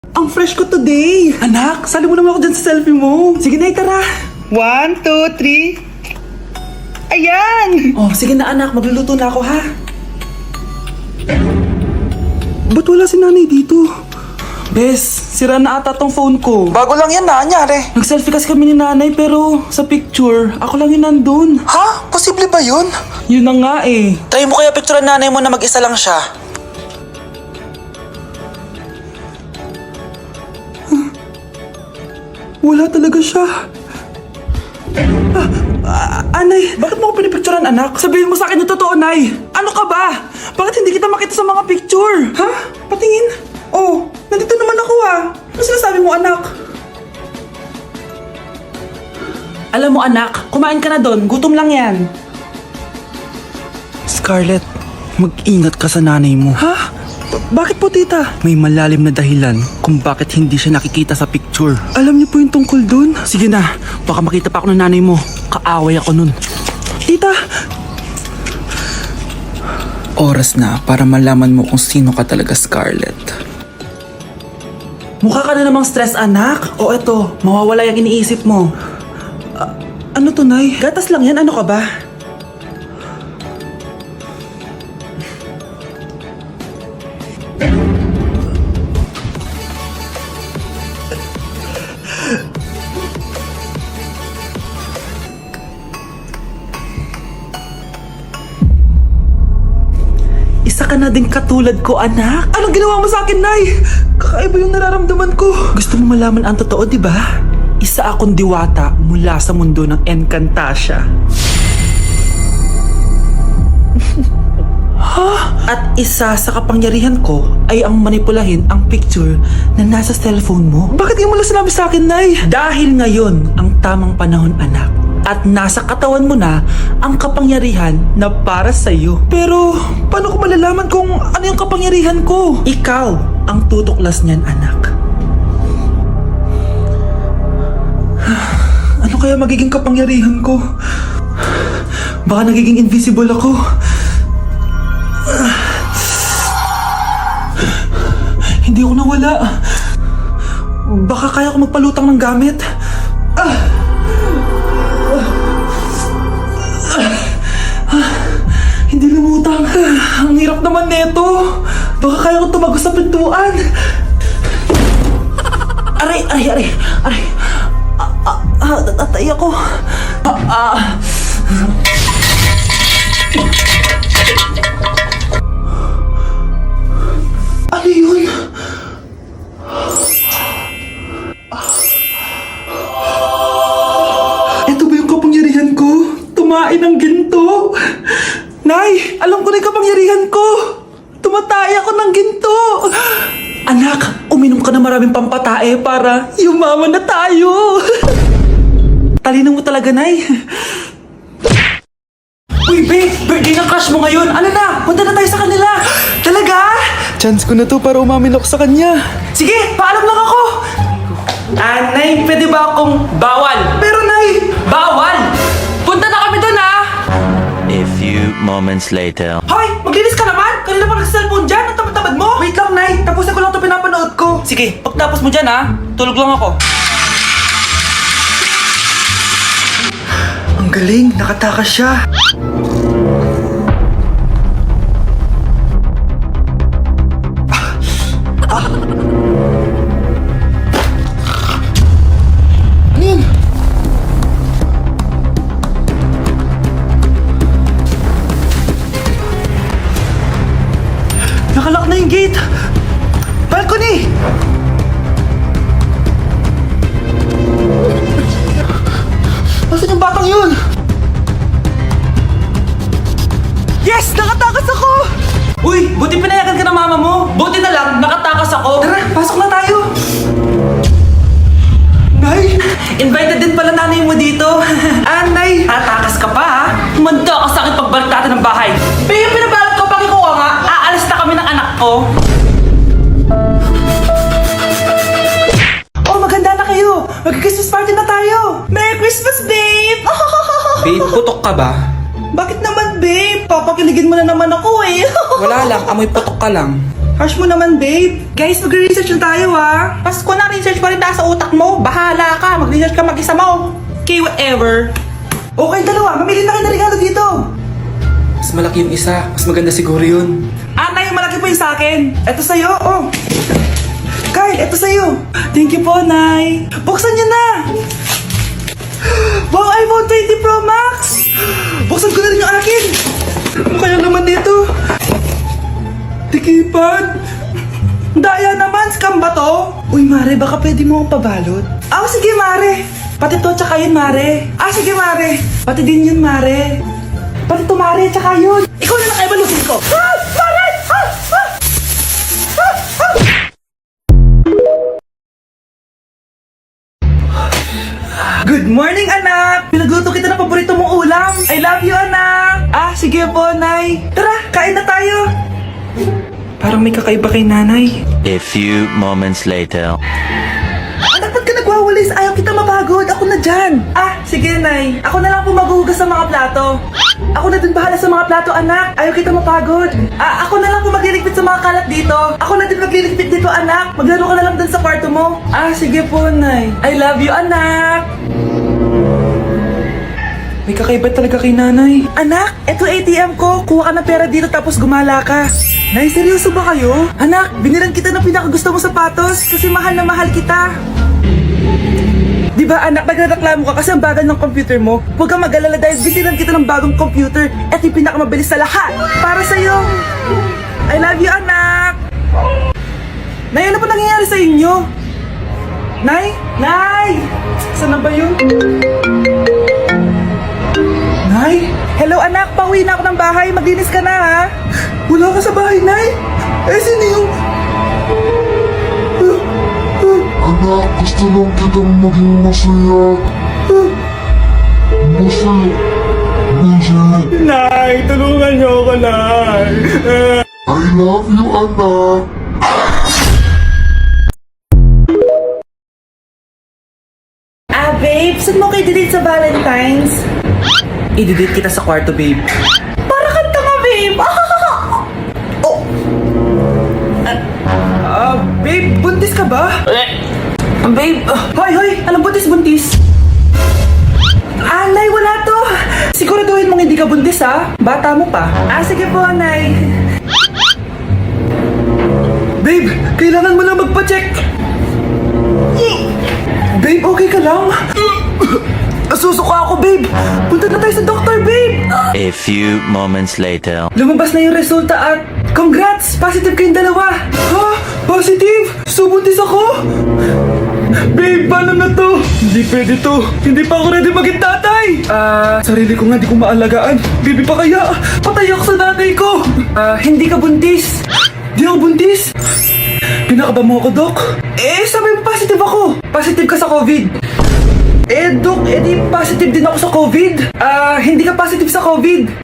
Ang fresh ko today! Anak, sali mo naman ako dyan sa selfie mo. Sige na, tara. 1, 2, 3. Ayan! Oh, sige na anak, magluluto na ako ha. Ba't wala si nanay dito? Bes, sira na ata tong phone ko. Bago lang yan na, anyari? Nag-selfie kasi kami ni nanay pero sa picture, ako lang yun nandun. Ha? Posible ba yun? Yun na nga eh. Try mo kaya picturean nanay mo na mag-isa lang siya. Wala talaga siya. Anay, bakit mo ako pinipicturean anak? Sabihin mo sa akin yung totoo, Nay. Ano ka ba? Bakit hindi kita makita sa mga picture? Ha? Patingin. Oh, nandito naman ako ah. Ano sinasabi mo anak? Alam mo anak, kumain ka na doon. Gutom lang yan. Scarlett, mag-ingat ka sa nanay mo. Ha? Bakit po tita? May malalim na dahilan kung bakit hindi siya nakikita sa picture. Alam niyo po yung tungkol doon? Sige na, baka makita pa ako ng nanay mo. Kaaway ako nun. Tita! Oras na para malaman mo kung sino ka talaga, Scarlett. Mukha ka na namang stress anak. O eto, mawawala yung iniisip mo. Ano to, Nay? Gatas lang yan, ano ka ba? Isa ka na din katulad ko, anak. Anong ginawa mo sa akin, Nay? Kakaiba yung nararamdaman ko. Gusto mo malaman ang totoo, di ba? Isa akong diwata mula sa mundo ng Encantasia. Ha? At isa sa kapangyarihan ko ay ang manipulahin ang picture na nasa cellphone mo. Bakit di mo lang sinabi sa akin, Nay? Dahil ngayon ang tamang panahon, anak. At nasa katawan mo na ang kapangyarihan na para sa'yo. Pero, paano ko malalaman kung ano yung kapangyarihan ko? Ikaw ang tutuklas niyan, anak. Ano kaya magiging kapangyarihan ko? Baka nagiging invisible ako. Hindi ako nawala. Baka kaya ko magpalutang ng gamit. Hindi lumutang. Ang hirap naman neto. Baka kaya ko tumagos sa pintuan. Aray, aray, aray, aray. Natatay ako. Ano yun? Ito ba yung kapangyarihan ko? Tumain ng ginto? Nay, alam ko na yung kapangyarihan ko. Tumatay ako ng ginto. Anak, uminom ka na maraming pampatae para yumaman na tayo. Talino mo talaga, Nay. Uy, babe, birthday ng crush mo ngayon. Ano na? Punta na tayo sa kanila. Talaga? Chance ko na to para umamin ako sa kanya. Sige, paalam lang ako. Nay, pwede ba akong bawal? Pero, Nay, bawal! Punta na kami doon, ha? A few moments later. Hoy, maglinis ka naman! Kanina pa nag-cellphone dyan, ang tamad-tamad mo! Wait lang, Nay, tapusin ko lang ito pinapanood ko. Sige, pagtapos mo dyan, ha? Tulog lang ako. Ang galing, nakatakas siya. Ano yun? Nakalock na yung gate! Balcony! Nasaan yung batang yun? Yes! Nakatakas ako! Uy! Buti pinayagan ka ng mama mo! Buti na lang, nakatakas ako! Tara, pasok na tayo! Nay! Invited din pala nanay mo dito! Nay! Tatakas ka pa ha? Humanda ka sa akin pagbalik natin ng bahay! Pero yung pinabalot ko pag ikuha nga, aalis na kami ng anak ko! Oh, maganda na kayo! Mag-Christmas party na tayo! Merry Christmas, babe! Babe, putok ka ba? Bakit naman, babe? Papakiligin mo na naman ako eh! Wala lang, amoy putok ka lang. Hush mo naman, babe. Guys, mag-research na tayo, ah. Pas ko na research pa rin nasa utak mo. Bahala ka. Mag-research ka mag-isa mo. Okay, whatever. Okay, dalawa. Mamili na kayo ng regalo dito. Mas malaki yung isa. Mas maganda siguro yun. Nay, malaki po yung sa akin. Ito sa'yo, oh. Kyle, ito sa'yo. Thank you po, Nay. Buksan niyo na. Wow, iPhone 20 Pro Max. Buksan ko na rin yung akin. Ano kaya naman dito? Tikipad. Daya naman, scam ba to? Uy, Mare, baka pwede mo akong pabalot. Sige, Mare. Pati to, tsaka yun, Mare. Sige, Mare. Pati din yun, Mare. Pati to, Mare, tsaka yun. Ikaw na lang ay balutin ko. Mare! Good morning, anak! Pinagluto kita ng paborito mong ulam. I love you, anak! Sige po, Nay. Tara, kain na tayo. Parang may kakaiba kay nanay. A few moments later. Anak, ba't ka nagwawalis? Ayaw kita mapagod. Ako na dyan. Sige, Nay. Ako na lang po maghuhugas sa mga plato. Ako na din bahala sa mga plato, anak. Ayaw kita mapagod. Ako na lang po magliligpit sa mga kalat dito. Ako na din magliligpit dito, anak. Maglaro ka na lang dun sa kwarto mo. Sige po, Nay. I love you, anak. May kakaiba talaga kay nanay. Anak, eto ATM ko. Kuha ka ng pera dito tapos gumala ka. Nay, seryoso ba kayo? Anak, binilan kita ng pinakagusto mo sapatos kasi mahal na mahal kita. Di ba anak, nagreklamo ka kasi ang bagal ng computer mo? Huwag kang mag-alala dahil binilan kita ng bagong computer. Eto yung pinakamabilis sa lahat. Para sa'yo. I love you, anak. Nay, ano pa nangyayari sa inyo? Nay? Nay! Saan na ba yun? Nay? Hello anak, pauwi na ako ng bahay. Maglinis ka na ha. Wala ka sa bahay, Nay? Sino yung... Anak, gusto lang kitang maging masaya. Masaya. Nay, tulungan niyo ako, Nay. I love you, anak. Babe, saan mo kayo delete sa Valentine's? I-delete kita sa kwarto, babe. Para kang tanga, babe. Babe, buntis ka ba? Babe, hoy, anong buntis? Nay, wala to. Siguraduhin mong hindi ka buntis, ha? Bata mo pa. Sige po, Nay. Babe, kailangan mo lang magpa-check. Babe, okay ka lang? Susuka ako, babe. Punta na tayo sa doktor, babe. A few moments later. Lumabas na yung resulta at congrats! Positive kayong dalawa. Positive? Subuntis ako? Babe, paano na to? Hindi pwede to. Hindi pa ako ready maging tatay. Sarili ko nga di ko maalagaan. Baby pa kaya? Patay ako sa nanay ko. Hindi ka buntis. Di ako buntis? Pinakaba mo ako, Dok? Sabi mo positive ako. Positive ka sa COVID. Dok, di positive din ako sa COVID. Hindi ka positive sa COVID.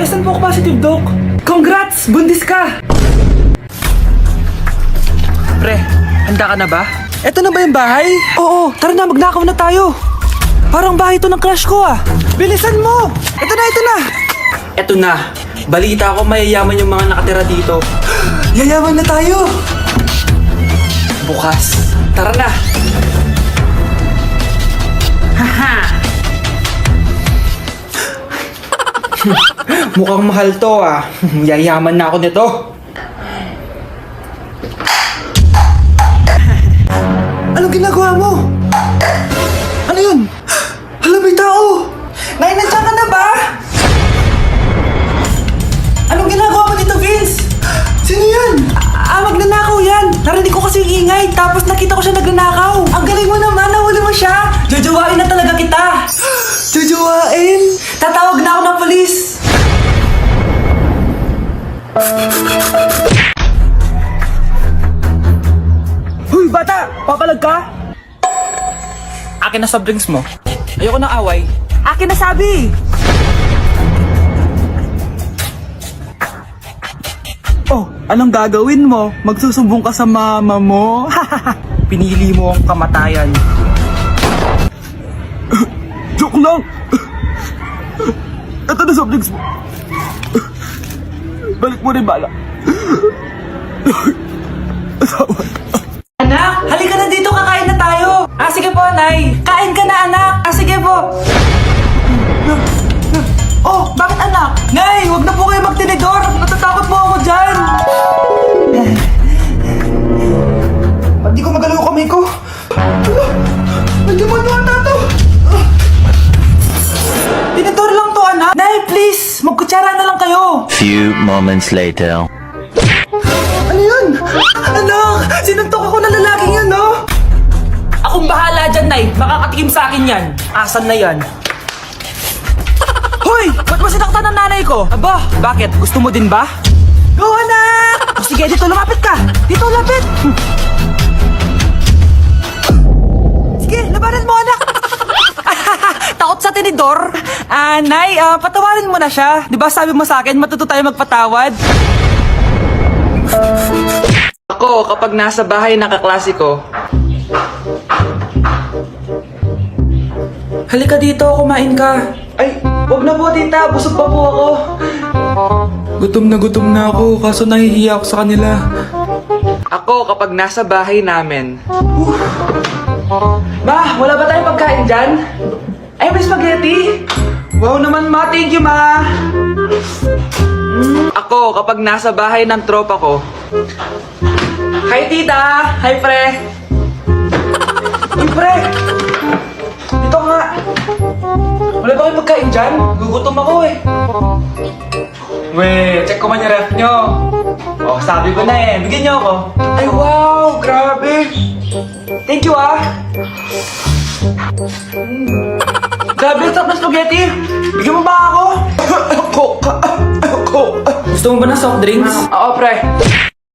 Saan po ako positive, Dok? Congrats! Buntis ka! Pre, handa ka na ba? Eto na ba yung bahay? Oo, tara na, magnakaw na tayo. Parang bahay to ng crush ko, Bilisan mo! Ito na! Eto na. Balita ko mayayaman yung mga nakatira dito. Yayaman na tayo! Bukas. Tara na. Mukhang mahal to Yayaman na ako nito. Anong ginagawa mo? Ano yun? Hala, may tao! Nay, nandiyan ka na ba? Anong ginagawa mo dito, Vince? Sino yan? Magnanakaw yan! Narinig ko kasi yung ingay, tapos nakita ko siya nagnanakaw. Ang galing mo naman, nahuli mo siya! Jajawain na talaga kita! Jajawain? Tatawag na ako ng polis! Huy, bata! Papalag ka? Akin na soft drinks mo. Ayoko ng away. Akin na sabi! Anong gagawin mo? Magsusumbong ka sa mama mo? Pinili mo ang kamatayan. Joke lang! Ito na soft drinks mo. Balik mo rin bala. Anak, halika na dito, kakain na tayo. Sige po, Nay. Kain ka na, anak. Sige po. Oh, bakit anak? Nay, huwag na po kayo magtinidor. Natatakot po ako dyan. Ba't di ko magalaw yung kamay ko? Nagdimonyo ata to. Tinidor lang to, anak. Nay, please. Magkutsara na lang kayo. Few moments later. Ano yun? Anak, sinuntok ako na lalaking yan, no? Akong bahala dyan, Nay. Makakatikim sa akin yan. Asan na yan? Hoy! Ba't mo sinaktan ng nanay ko? Aba, bakit? Gusto mo din ba? Go, anak! O sige, dito lumapit ka! Dito lapit! Sige, labanan mo, anak! Takot sa tinidor? Nay, patawarin mo na siya. Di ba sabi mo sa akin, matuto tayo magpatawad? Ako, kapag nasa bahay ng kaklase ko, halika dito, kumain ka. Ay, wag na po, tita. Busog pa po ako. Gutom na ako, kaso nahihiya ako sa kanila. Ako, kapag nasa bahay namin. Ma, wala ba tayong pagkain dyan? Ay, may spaghetti? Wow naman, ma. Thank you, ma. Ako, kapag nasa bahay ng tropa ko. Hi, tita. Hi, pre. Uy, pre. Dito nga. Wala ba kayong pagkain dyan? Gugutom ako eh. Weh, check ko man yung ref nyo. Oh, sabi ko na eh. Bigyan nyo ako. Ay, wow! Grabe! Thank you, ah! Grabe, ang sarap na spaghetti! Bigyan mo ba ako? Gusto mo ba ng soft drinks? Oo, pre.